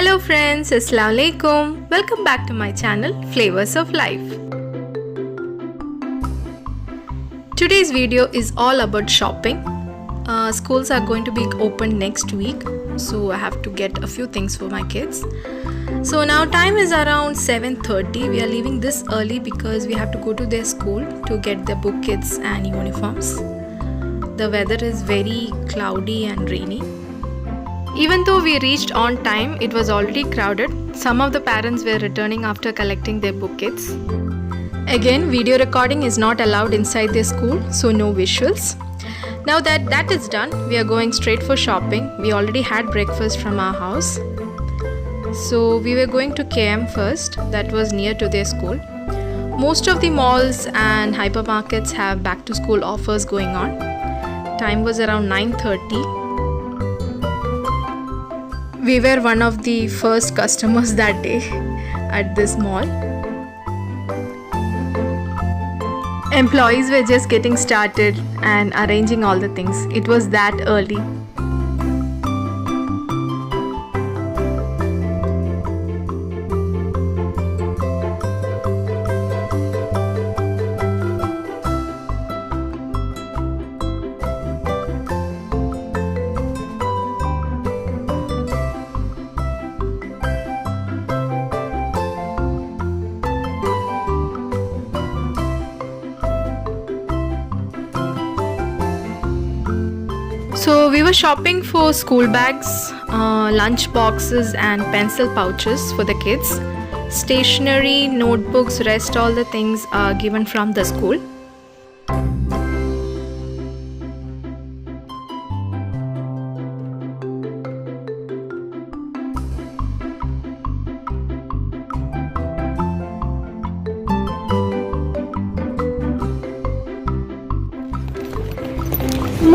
Hello friends, Assalamu alaikum. Welcome back to my channel Flavors of Life. Today's video is all about shopping. Schools are going to be open next week, so I have to get a few things for my kids. So now time is around 7:30. We are leaving this early because we have to go to their school to get their book kits and uniforms. The weather is very cloudy and rainy. Even though we reached on time, it was already crowded. Some of the parents were returning after collecting their book kits. Again, video recording is not allowed inside their school, so no visuals. Now that is done, we are going straight for shopping. We already had breakfast from our house. So we were going to KM first, that was near to their school. Most of the malls and hypermarkets have back to school offers going on. Time was around 9:30. We were one of the first customers that day at this mall. Employees were just getting started and arranging all the things. It was that early. So we were shopping for school bags, lunch boxes and pencil pouches for the kids. Stationery, notebooks, rest all the things are given from the school.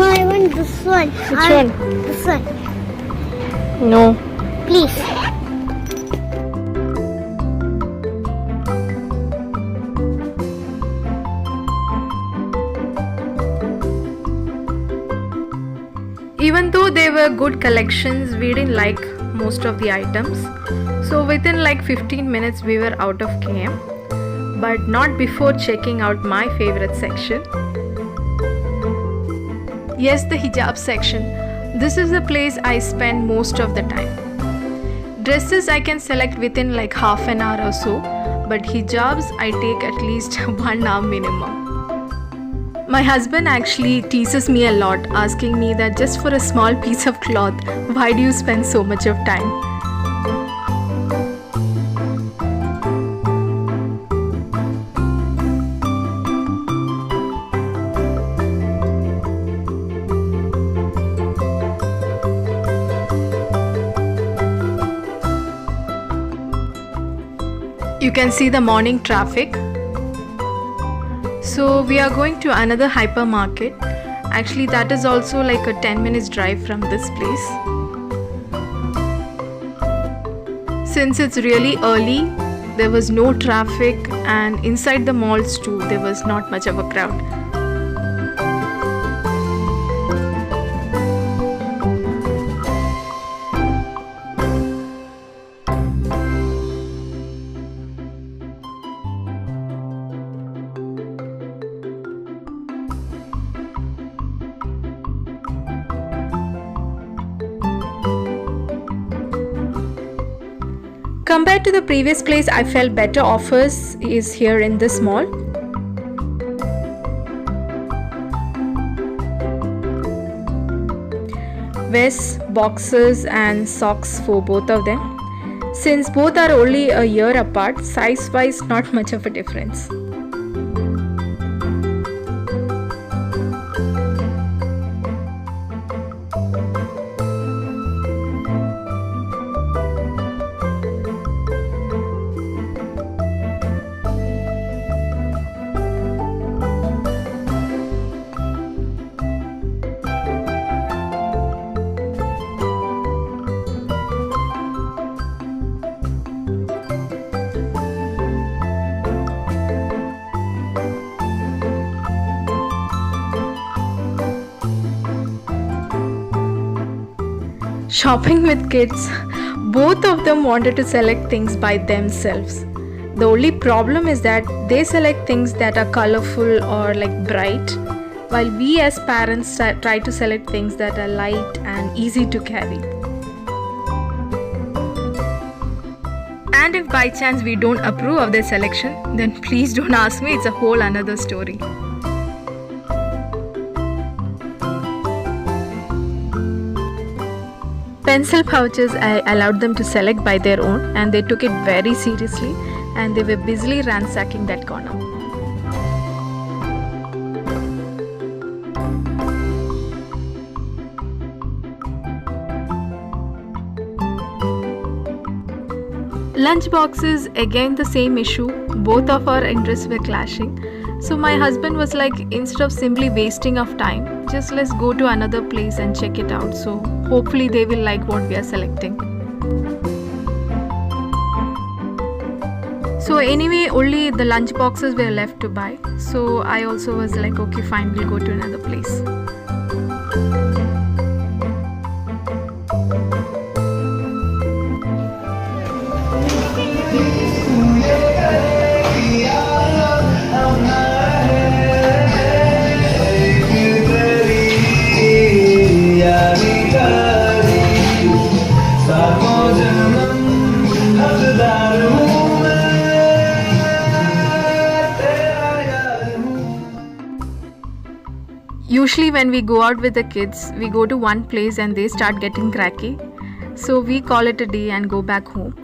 I want this one. Which one? This one. No. Please. Even though they were good collections, we didn't like most of the items. So within like 15 minutes we were out of KM. But not before checking out my favorite section. Yes, the hijab section. This is the place I spend most of the time. Dresses I can select within like half an hour or so, but hijabs I take at least 1 hour minimum. My husband actually teases me a lot, asking me that just for a small piece of cloth, why do you spend so much of time? You can see the morning traffic. So we are going to another hypermarket. Actually, that is also like a 10 minutes drive from this place. Since it's really early, there was no traffic, and inside the malls too, there was not much of a crowd. Compared to the previous place, I felt better offers is here in this mall. Vests, boxes and socks for both of them. Since both are only a year apart, size wise not much of a difference. Shopping with kids Both of them wanted to select things by themselves. The only problem is that they select things that are colorful or like bright, while we as parents try to select things that are light and easy to carry. And if by chance we don't approve of their selection, then please don't ask me, it's a whole another story. Pencil pouches, I allowed them to select by their own, and they took it very seriously, and they were busily ransacking that corner. Lunch boxes, again the same issue. Both of our interests were clashing. So my husband was like, instead of simply wasting of time, just let's go to another place and check it out. So hopefully they will like what we are selecting. So anyway, only the lunch boxes were left to buy. So I also was like, okay fine, we'll go to another place. Usually when we go out with the kids, we go to one place and they start getting cracky. So we call it a day and go back home.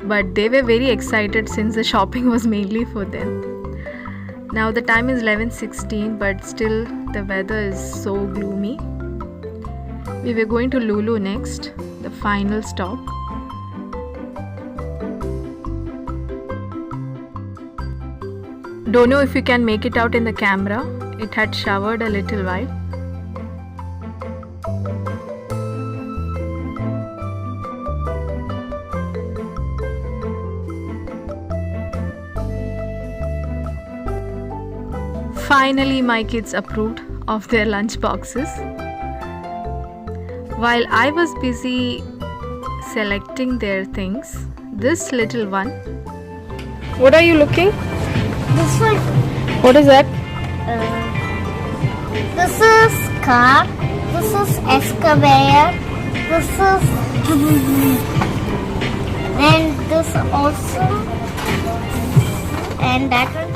But they were very excited since the shopping was mainly for them. Now the time is 11:16, but still the weather is so gloomy. We were going to Lulu next, the final stop. Don't know if you can make it out in the camera. It had showered a little while. Finally, my kids approved of their lunch boxes. While I was busy selecting their things, this little one. What are you looking? This one. What is that? This is car. This is excavator. This is and this also and that one.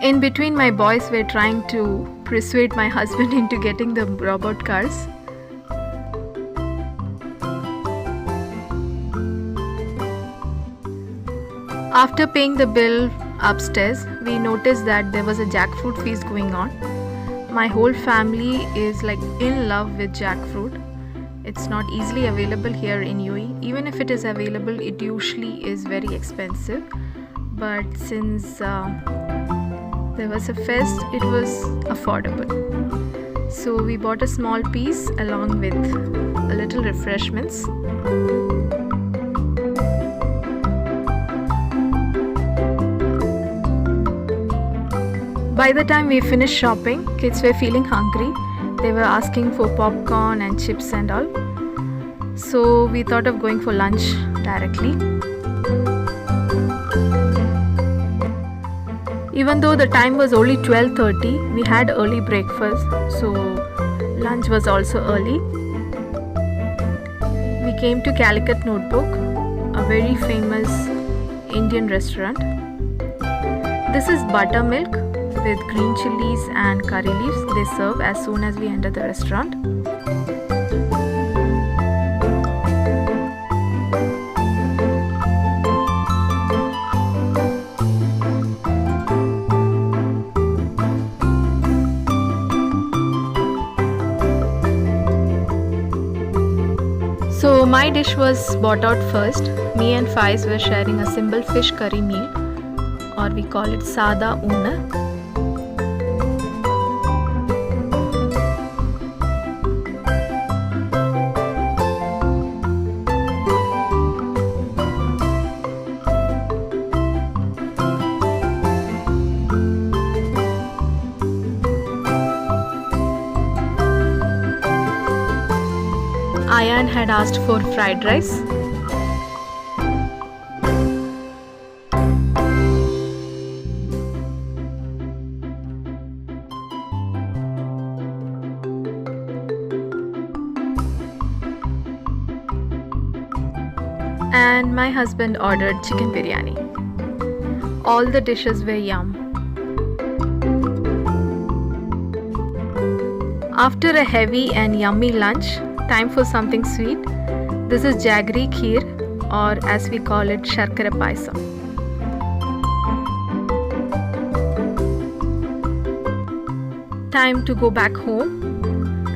In between, my boys were trying to persuade my husband into getting the robot cars. After paying the bill upstairs, we noticed that there was a jackfruit feast going on. My whole family is like in love with jackfruit. It's not easily available here in UAE. Even if it is available, it usually is very expensive. But since there was a fest, it was affordable. So we bought a small piece along with a little refreshments. By the time we finished shopping, kids were feeling hungry. They were asking for popcorn and chips and all. So we thought of going for lunch directly. Even though the time was only 12:30, we had early breakfast, so lunch was also early. We came to Calicut Notebook, a very famous Indian restaurant. This is buttermilk with green chilies and curry leaves. They serve as soon as we enter the restaurant. So my dish was bought out first. Me and Faiz were sharing a simple fish curry meal, or we call it Sada Una. man had asked for fried rice. And my husband ordered chicken biryani. All the dishes were yum. After a heavy and yummy lunch, time for something sweet. This is jaggery kheer, or as we call it, sharkara paisam. Time to go back home.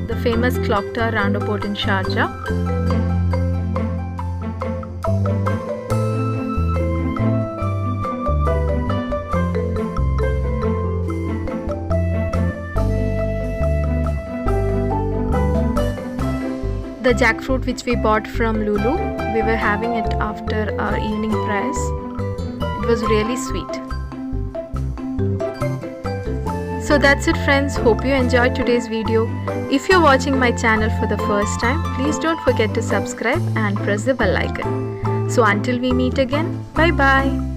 The famous clock tower roundabout in Sharjah. The jackfruit which we bought from Lulu, we were having it after our evening prayers. It was really sweet. So that's it, friends. Hope you enjoyed today's video. If you're watching my channel for the first time, please don't forget to subscribe and press the bell icon. So until we meet again, bye bye.